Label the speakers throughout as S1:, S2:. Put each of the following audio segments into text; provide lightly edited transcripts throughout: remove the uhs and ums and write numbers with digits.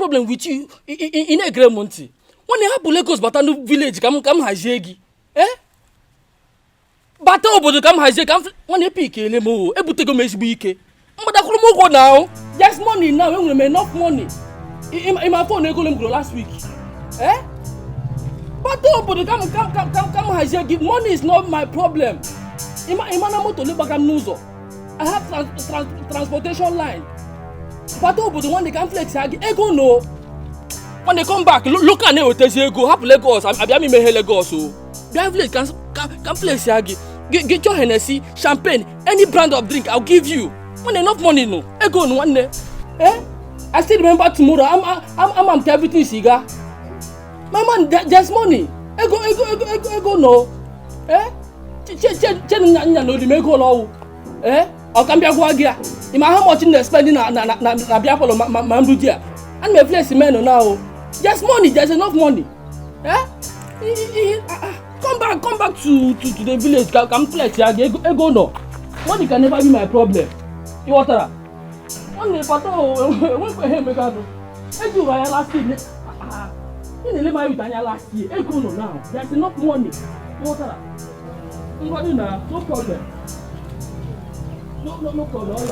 S1: problem with you in a great month. When you have Lagos Batanu village, come hajegi. Bata obodo come hajegi, come when you pick elemo, ebutego mesbike. But I couldn't go now. There's money now, we have enough money. In my phone, I go last week. Bata obodo come hajegi. Money is not my problem. Imana moto le baga nuzo. I have transportation line. But the one they can flex, ego no. When they come back, look at them. They go have Lagos. I be me Lagos. So they village can flex. Get your Hennessy, champagne, any brand of drink. I'll give you. When enough money no. Ego no one day. I still remember tomorrow. I'm everything cigar. My man, there's money. Ego no. No the make all. Or can be a guagia. How much in the spending na biapolo mambudia. And me place men now. Just money, there's enough money. Come back to the village. Come flex ego no. Money can never be my problem. You want that? One day pato we for him make do. Eju wa last year. You dey marry Tanya last year. Ego no now. There's enough money. You want that? No problem. No problem. Hold on.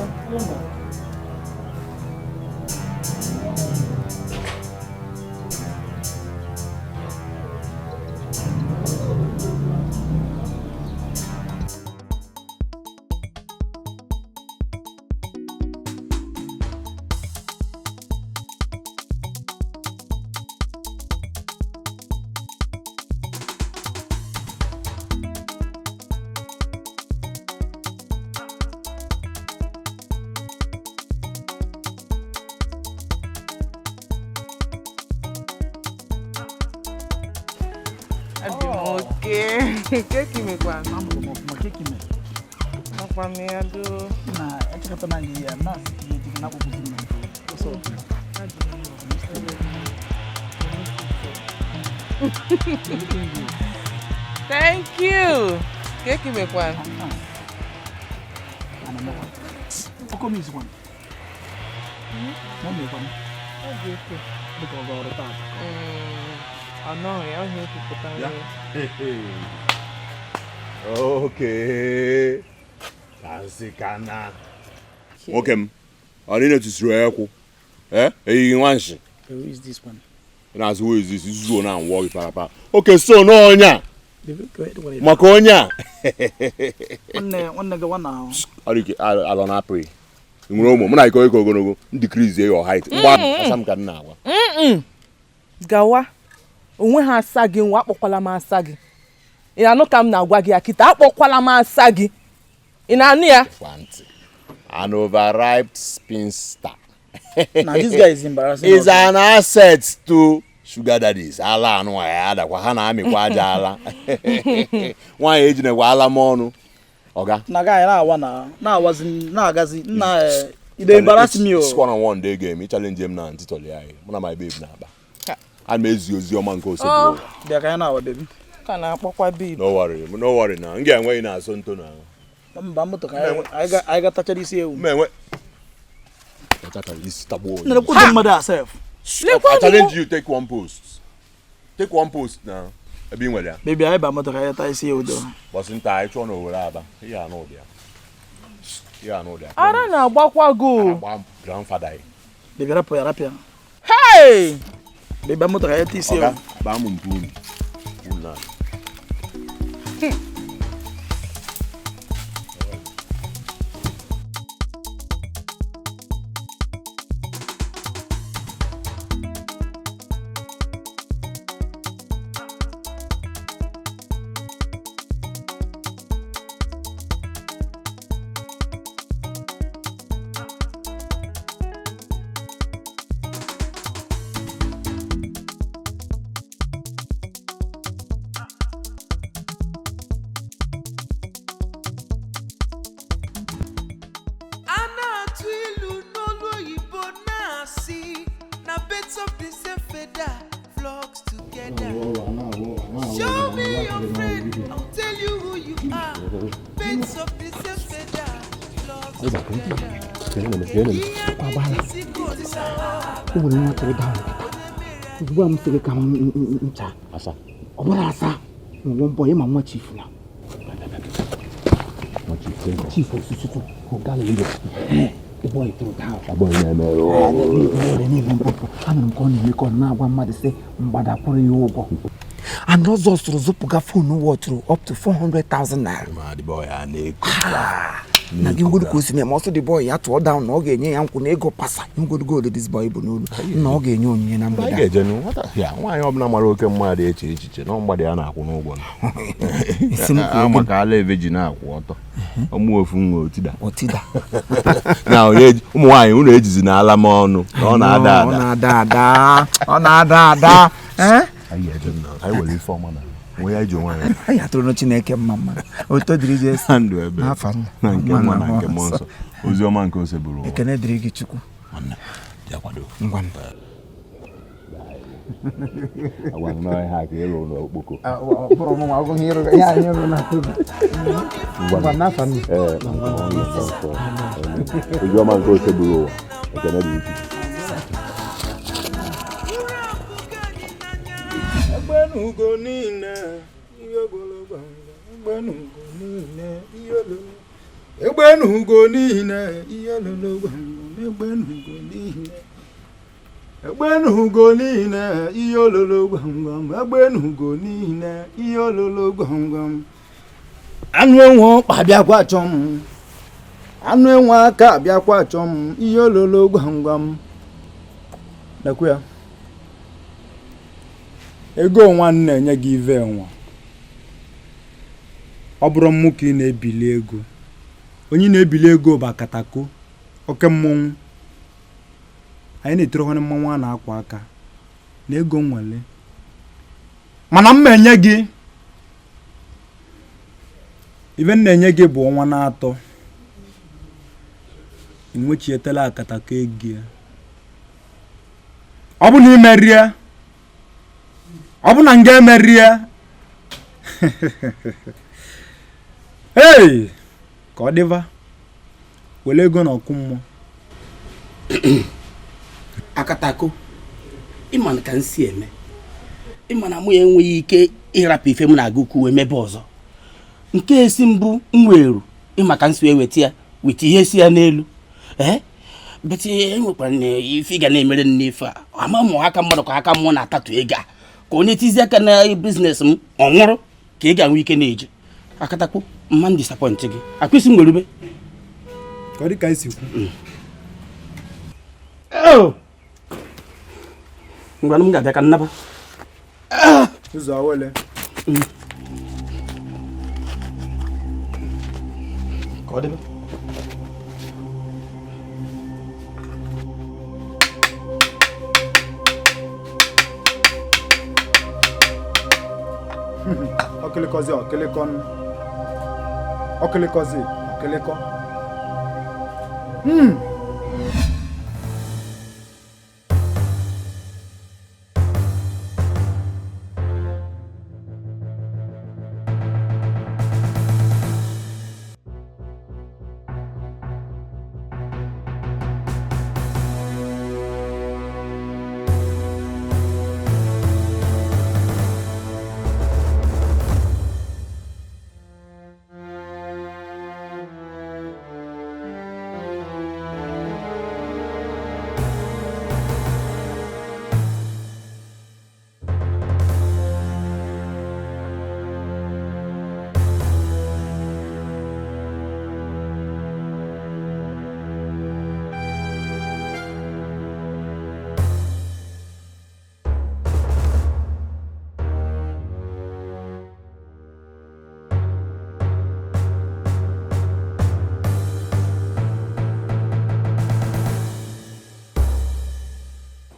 S2: Keki me kwa.
S3: Keki me.
S2: Papa me ado.
S3: Na, extra to na dia na siki na kukuzi. So.
S2: Thank you. Keki me kwa.
S3: Ana mo. Oko mi one. Mo me kwa.
S2: Okay.
S3: Because all the time.
S2: I know, I hear people talking.
S4: Okay. Tansikana. Okay. I need to throw echo. You want she?
S3: Who is this one?
S4: That's who is this? This is one and worry papa. Okay, so no onya. Makonya.
S3: One one now.
S4: I don't pray. Ngomo, muna iko go decrease your height. Ngwa asam kan na wa.
S2: Gawa. Onwe ha asagi nwa akpokwala ma asagi. Ina no kam na agwa gi akita akpokwala ma asagi. Ina anu ya?
S4: An overripe spinster.
S3: Now this guy is embarrassing.
S4: Is an asset to sugar daddies. Ala anu ya ada kwa hana ami kwa aja ala. One age na kwa ala monu. Oga.
S3: Na guy na agazi na it embarrass me.
S4: It's one day game. He challenge him na ntitoli ai. Muna my babe na ba. And mezi your man go so.
S3: They can now baby.
S2: Can akpokwa babe.
S4: No worry now. Nge enwe na asonto na.
S3: Mba moto I got touch this here.
S4: Me enwe. Tata is tabo.
S3: No put the mother herself.
S4: I challenge you take one post. Take one post now. I been with ya.
S3: Baby I ba moto I touch here do.
S4: But since I try no over aba. Yeah no there. Yeah no there.
S2: Ara na agbakwa go.
S4: Grandfather.
S3: Baby rapia.
S2: Hey!
S3: Baby moto I touch here.
S4: Ba mu mpuni. Una.
S5: Show me your friend, I'll tell you who you are. Bits of this vlogs together. nwere nwa tụrụ down ugbu a m sịrị ka m ncha ọ bụla asa nwa mbọ ịma nwa chief na chief osusutu ọgala ile ịbọ ịtụrụ down anụrụ m ka ọ na-eme ka ọ na-agwa mmadụ sị mgbada kwụrụ ya ụgwọ and ọzọ sụrụ zụpụga fonu wọtụrụ up to 400,000 naira na gị ngodu ka o si na-eme ọsọ dị boy ya tụọ down na ọ ga-enye ya nkwụ na ego pasa ngodu gold this boy bụ n'olu na ọ ga-enye onyinye na mgbede
S4: nwaanyị ọbụla mara oke mmadụ eche echiche na mgbede ya na-akwụ n'ụgwọ maka ala eveji na-akwụ ọtọ ọmụ ofu nwa otida na ụmụ nwaanyị ụlọ ejizi na ala m ọnụ na ọ na-ada ada anyị were ife ọma na onye anyị ji onwe anyị
S5: anyị atụrụ Chineke mma oto dịrị je
S4: sandụ ebe na nke mma na nke mmụọ nsọ ozi ọma nke ose bụrụ
S5: ekene dịrị gị Chukwu ngwa
S4: agwa m n'ọhịa ha ka ịrụ ụlọ okpoko
S5: bụrụ m agụ ihe ya anyị rụ na tobi ngwa n'afọ m
S4: ozi ọma nke ose bụrụ ụwa ekene dịrị Chukwu
S3: Egbenugo niile ihe ogologo egbenugo niile ihe ololo egbenugo niile ihe ololo egbenugo niile egbenugo niile ihe ololo gwangwam egbenugo niile ihe ololo gwangwam anụ enwe ọkpa bịakwa chọm anụ enwe aka bịakwa chọm ihe ololo gwangwam nakwa ya ego nwanne enye gị ive nwa ọ bụrụ mmụ ka ị na-ebili ego onye na-ebili ego bụ akatako oke mmọnwụ anyị na-etirọhụ mmanwụ a na-akwa aka na ego nwale mana mma enye gị ive na-enye gị bụ ọnwa na-atọ inwechietela akatako ego ya ọ bụ na imerie ọ bụ na nga emerie hey ka ọ dịva wele ego na ọkụ mmụọ
S1: akatako ịma ka m si eme ịma na mụ enweghị ike ịrapụ ife m na-aga ukwu wee mebe ọzọ nke esi mbụ m weru ịma ka m si weta ya weta ihe si ya n'elu beti enwekwara na ife ga na-emere n'ife a ama mụ aka mmadụ ka aka mmụọ na-atatu ego a ka onye tizi aka na biznes m ọ nwụrụ ka ị ga-enwe ike na-eje akatakwu mma m disappoint gị akwụsị m werube
S3: ka ọ dị ka isi kwu
S1: ngwa m ga-abịa ka nnaba
S3: ụzọ awele
S1: ka ọ dịbe
S3: ọkịlịkọzi ọkịlịkọ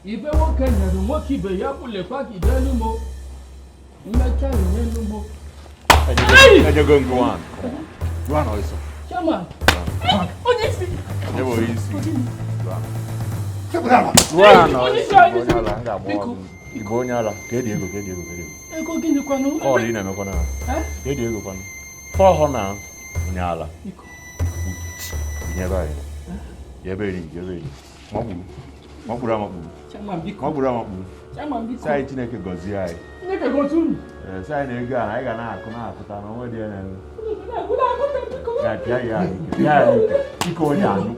S1: ife nwoke nyere nwoke ibe ya kpụlekwa gị dee n'ugbo mmecha ihe n'ugbo chairman onye isi
S4: Igbo onye ala ka edi ego
S1: ego gịnị kwanụ
S4: ọ dị na-emekwa na edi ego kwanụ 400 onye ala nyere anyị Sai Chineke gọzie anyị.
S1: Chineke gọzie unu.
S4: Sai na-ego a anyị ga na-akụta na onwe dị ya na-eme. Ya pịa ya ike onye anụ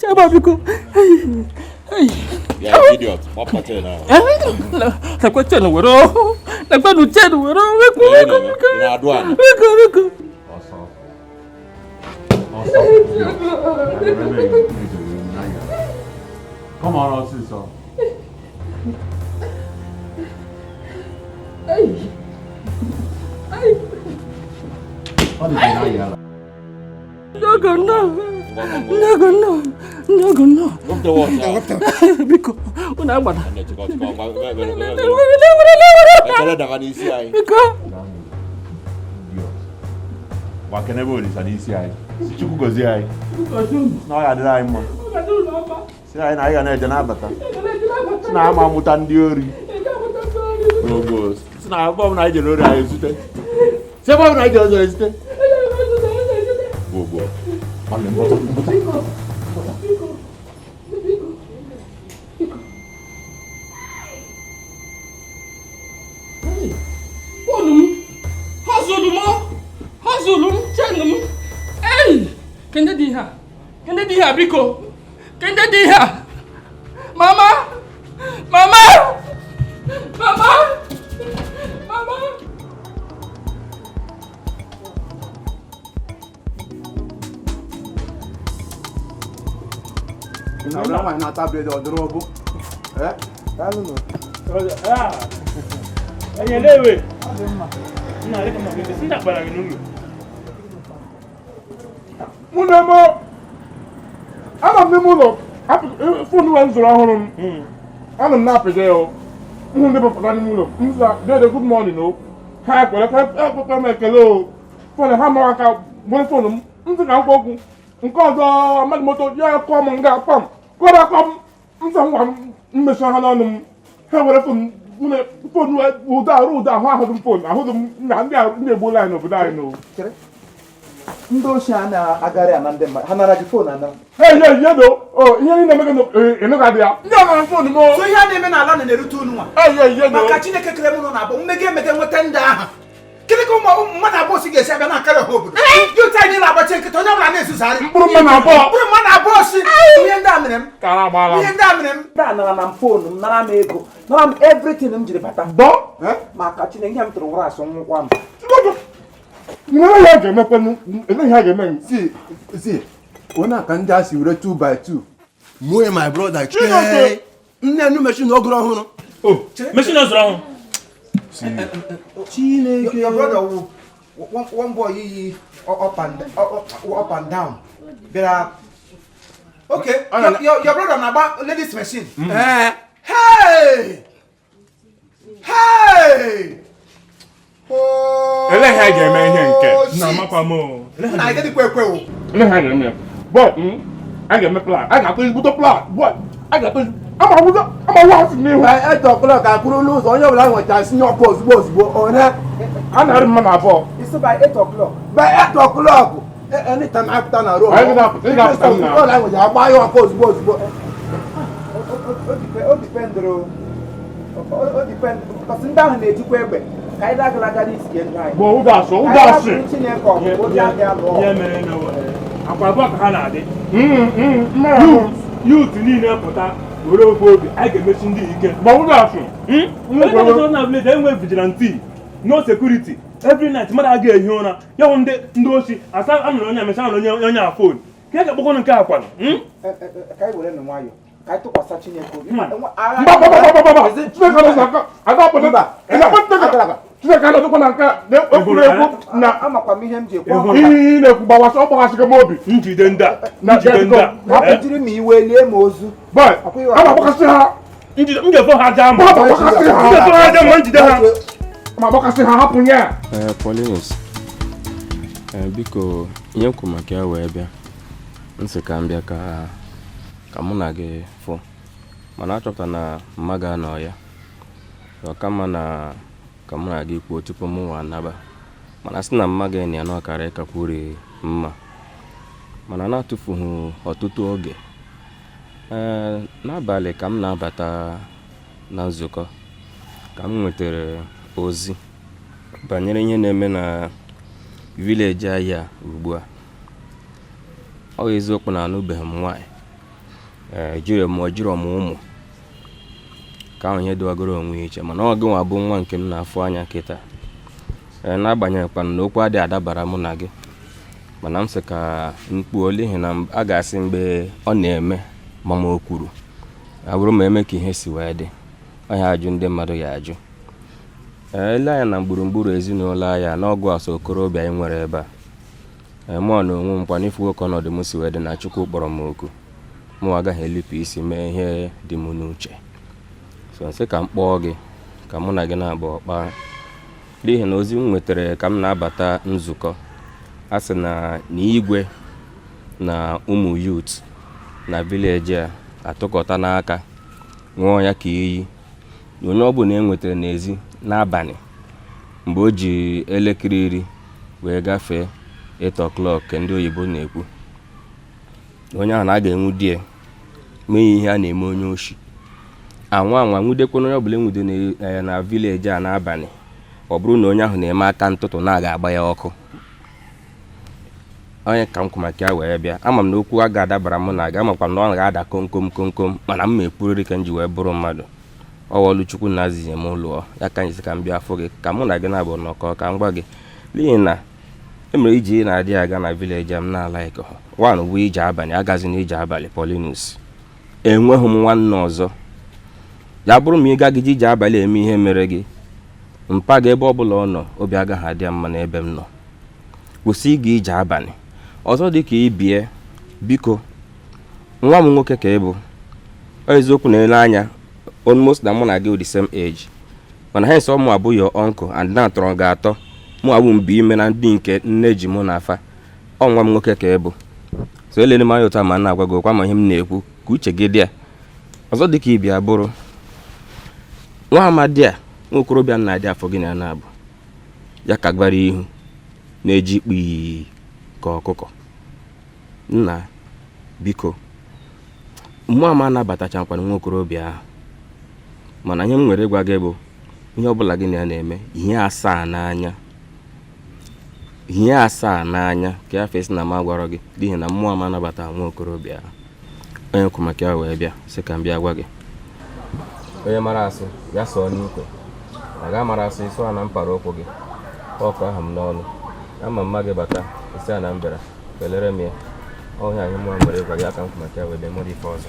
S1: Chaba biko.
S4: Ya idiot, ọpụta na.
S1: Nakwa chenu wero. Nakwa nu chenu wero.
S4: Na-adụ ana.
S1: Biko.
S4: Ọsọ. Come on, ọsịsọ.
S1: No. Biko, una agbada. Biko.
S4: Wakenebe olisa n'isi anyị. Si Chukwu gozie anyị. Na ọ ya adịrị anyị mma. Si anyị na anyị ga na-eje n'abata. Si na ama amụta ndị ori. N'ogo. Si na ebe ọbụla anyị jere ori anyị ezute. Si ebe ọbụla anyị jere ọzọ ezute. Gbogbo.
S1: Hazulum, Chanum. Hey! Kende diha, Biko. Kende diha. Mama!
S3: Ina ma na tablet odrobo. Talu no.
S6: Lewe. Na le kama vile sinda bara nulu.
S7: Munamo ana memulo phone wa nzoro ahuru ana na apede o nde ba fada ni mulo nza de good morning o ha kwere ka mekele o phone ha ma aka bo phone nzi ka nkwogu nke ọzọ mmadụ moto ya kọ m nga pam kwara kom nza nwa mmesha ha n'ọnụ ha were phone ụda ahụdụ m na ndị egbo line obodo anyị no
S3: ndị ochie a na-agarị ana ndị mmadụ ha nara gị fon ana
S7: ihe niile emega ịnụga dị ya ndị ọnara fon m
S3: so ihe a na-eme n'ala na-erute unu nwa maka Chineke kere m nọ na abụ mmega emega nweta ndị aha kele ka mmadụ abụọ si ga-esi abịa na-akarị ọha obodo dị otu anyị na-agbachi nkịta onye ọbụla na-ezuzarị
S7: mkpụrụ mmadụ
S3: abụọ si ihe ndị a mere m ndị a nara na m fon m nara m ego nara m everything m jiri bata maka Chineke ihe m tụrụ nwara asụ nwụkwa m
S7: ihe a ga-eme
S3: si onye aka ndị a si were 2 by 2 mue my brother nne enu mechin ogoro ọhụrụ
S6: Machine ọzụrụ ọhụrụ.
S3: Chineke your brother one boy yi up and down bịara okay your brother na-agba ladies machine hey
S7: eleghị a ga-eme ihe nke na amakwa m
S3: na anyị dịkwa ekwe o
S7: eleghị a ga-eme but a ga-eme plan a ga-atụ ezigbote plan but a ga-atụ amawa asị n'ihu
S3: 8 o'clock akwụrụ n'ụzọ onye ọbụla nwetara sinye ọkụ ozugbo onye
S7: a na-arị mma na abụọ
S3: it's by 8 o'clock by 8 o'clock anytime I put on a road
S7: anyị ga-apụta m na
S3: all I was agba ya ọkụ ozugbo o depend because ndị ahụ na-ejikwa egbe ka anyị dagalaga n'isi ndị anyị
S7: bụ ụda asị
S6: Ihe mere na akwa abụọ ka ha na-adị. Youth niile pụta were ofe obi anyị ga-emechi ndị ike.
S7: bụ ụda asị
S6: Onye ọzọ na village enwe vigilante, no security. Every night mmadụ agaghị ehi ụra. Ya hụ ndị ochi asa anụrụ onye amecha anụrụ onye a phone. Ka ga-akpọkọ nke akwa.
S3: ka anyị were nwayọ ka anyị tụkwasị Chineke obi
S7: Chineke anọdụkwa na nke egwuregwu na
S3: amakwa m ihe m ji ekwe
S7: ihe na-ekwu gbawasịgo m obi
S6: Njide ndị a.
S3: hapụjiri m iwe lie m ozu
S7: a na-agbakasị ha
S6: M ga-efo ha aja ma. Njide ha.
S7: ma agbakasị ha hapụ ya
S8: Paulinus, biko ihe m kwuru maka ya wee bịa nsị ka m bịa ka mụ na gị fụ mana achọpụta na mma ga-anọ ya ọkama na ka mụ na gị kwuo tupu m nwa anaba mana sị na mma gị na ya na ọkara ịkakwuri mma mana na-atụfughị ọtụtụ oge n'abalị ka m na-abata na nzukọ ka m nwetara ozi banyere ihe na-eme na vileji anyị a ugbu a. Ọ bụ eziokwu na anụbeghị m nwaanyị jiri m ụmụ ka ahụ ihe dịwagoro onwe iche mana ọ gịnwa bụ nwa nke m na-afụ anya kịta n'agbanyeghịkwa na okwu adịghị adabara mụ na gị mana m sị ka mkpu n'ihi na a ga-asị mgbe ọ na-eme ma o kwuru abụrụ ma eme ka ihe si wee dị ọhịa ajụ ndị mmadụ ya ajụ. Ele anya na gburugburu ezinụlọ anya n'ọgụ asa okorobịa anyị nwere ebe a mụọ na onwe m kwa n'ifu nwoke ọnọdụ m si wee dị na Chukwu kpọrọ m oku mụ agaghị elipụ isi mee ihe dị m n'uche so nsị ka m kpọọ gị ka mụ na gị na-abụ ọkpa n'ihi na ozi m nwetara ka m na-abata nzukọ a sị na igwe na ụmụ youth na vileji a atụkọta n'aka nwụọ ya ka iyi na onye ọ bụla enwetara n'ezi n'abalị mgbe o ji elekere 10 wee gafee 8 o'clock ka ndị oyibo na-ekwu onye ahụ na a ga-enwu die mee ihe a na-eme onye oshi anwa nwudekwana onye ọbụla enwudo na vileji a n'abalị ọ bụrụ na onye ahụ na-eme aka ntụtụ na aga agba ya ọkụ. Onye ka m kwụ maka ya wee bịa ama m na okwu a ga-adabara m na aga amakwa na ọ ga-ada komkom mana m ekwurịrị ka m ji wee bụrụ mmadụ ọwọlụ Chukwu na azizi m lụọ ya ka anyị si ka m bịa afọ gị ka mụ na gị na-abụ nnọkọ ka m gwa gị n'ihi na emere iji na-adị aga na vileji m na-ala ike nwaanyị bụ ije abalị agazi na ije abalị Polinus enweghị m nwanne ọzọ ya bụrụ ma ị gaghị ije abalị eme ihe mere gị mpa gị ebe ọ bụla ọ nọ obi agaghị adị mma n'ebe m nọ kwụsị ịga ije abalị ọzọ dị ka ibie biko nwa m nwoke ka ị bụ eziokwu na-ele anya almost na mụ na gị the same age mana hens ọ mụ abụ your uncle and na atọrọ gị atọ mụ abụ mbi ime na ndị nke nne ji mụ na-afa ọ nwa m nwoke ka ị bụ so elele m anya ụta ma na-agwa gị okwa ma ihe m na-ekwu ka uche gị dị a ọzọ dị ka ibia bụrụ nwa amadi a nwa okorobịa na-adị afọ gị na ya na-abụ ya ka gbara ihu na-eji ikpi ka ọkụkọ nna biko mmụọ ama anabatachankwana nwa okorobịa ahụ mana ihe m nwere ịgwa gị bụ ihe ọbụla gị na ya na-eme ihe asaa n'anya ka ya fesi na ma gwara gị n'ihi na mmụọ ama anabata nwa okorobịa ahụ onye kwụ maka ya wee bịa sị ka m bịa gwa gị onye mara asị ya sọọ n'ikwe na ga mara asị ịsụ na mpara ụkwụ gị ọkụ aha m n'ọnụ ama mma gị bata isi a na mbịara kelere m ya ọhịa anyị mmụọ nwere ịgwa gị aka nkwụ maka ya wee bịa mụrụ ife ọzọ.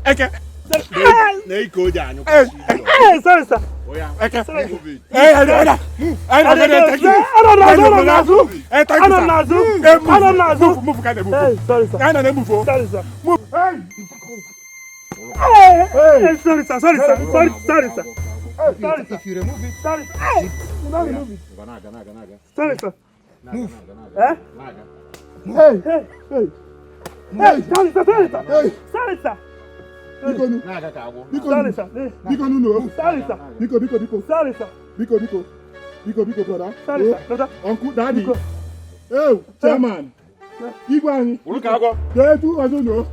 S7: Thank you.
S4: Nei ko ja nyu.
S6: Sorry sir.
S4: Oya.
S6: Sorry.
S7: Move kind of move.
S6: Sorry sir.
S7: Kind of move.
S6: Sorry sir.
S7: Move.
S6: Sorry sir. Sorry sir. Sorry sir.
S7: If you remove it,
S6: Sorry. You don't remove it. Sorry sir.
S7: move.
S6: Eh?
S7: Hey.
S6: Hey, sorry sir.
S7: Hey.
S6: Sorry sir.
S7: Biko nu.
S6: Sorry sir.
S7: Biko nu no.
S6: Sorry sir.
S7: Biko.
S6: Sorry sir.
S7: Biko, brother.
S6: Sorry sir. Brother.
S7: Uncle, daddy. Hey, chairman. Igbo anyị. Hey, 2,000 no.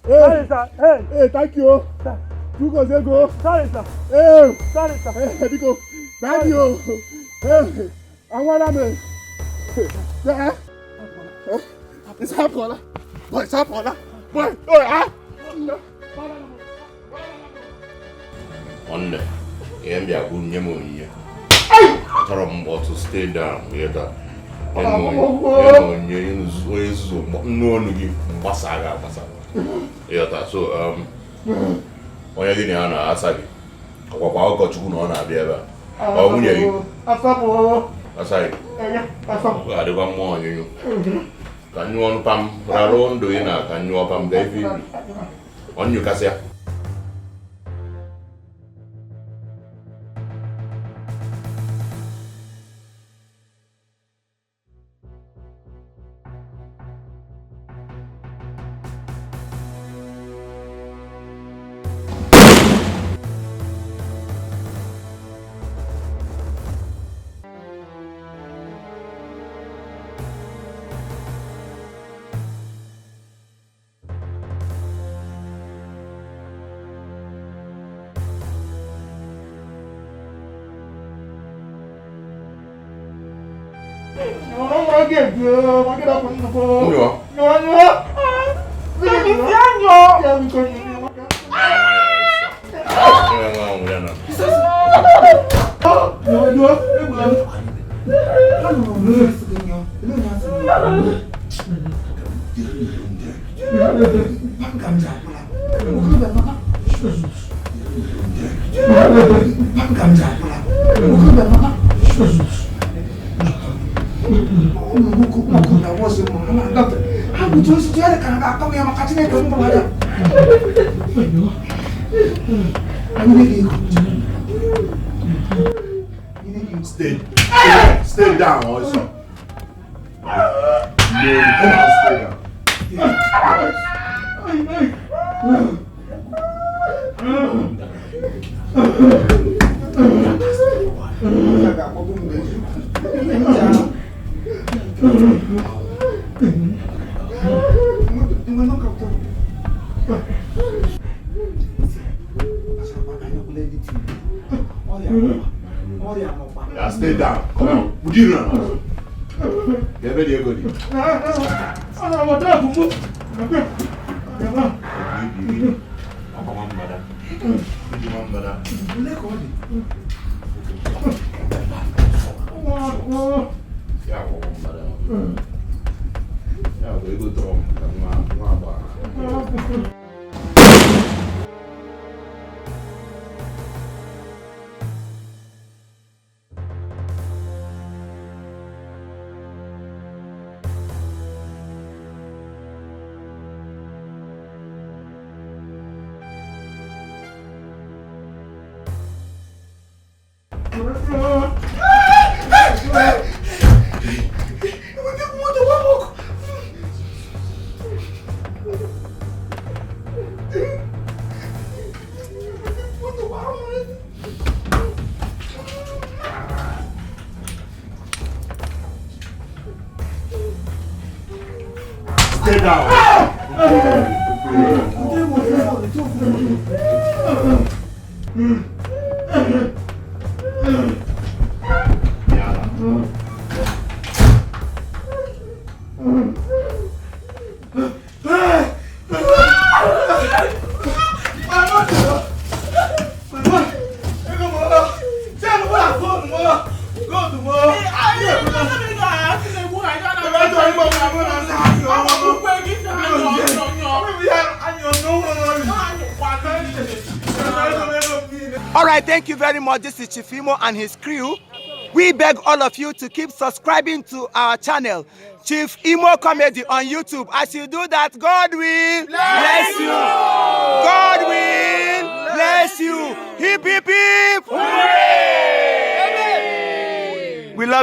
S6: Sorry sir.
S7: Hey, thank you. 2,000 go.
S6: Sorry sir.
S7: Hey.
S6: Sorry sir.
S7: Hey, Biko. Thank you. Hey, awara me. Yeah. It's happening. Boy, it's happening. Boy, oh,
S4: On the Ambia Gunyamo here. Tom to stay down here. No Basaga. Yeah, so when you're getting on Asagi, what got you on a beaver? Oh, when you aside, I do one more, you know. Can you want Pam Raron doing a can you Pam David on your cassia? Stay down also. Stay down. Yeah, stay down. Come on. Would you run? You're very good. Stay down.
S5: All right, thank you very much. This is Chief Imo and his crew. We beg all of you to keep subscribing to our channel, Chief Imo Comedy on YouTube. As you do that, God will bless you. God will bless you. Hip, hip, hip. Hooray! We love you.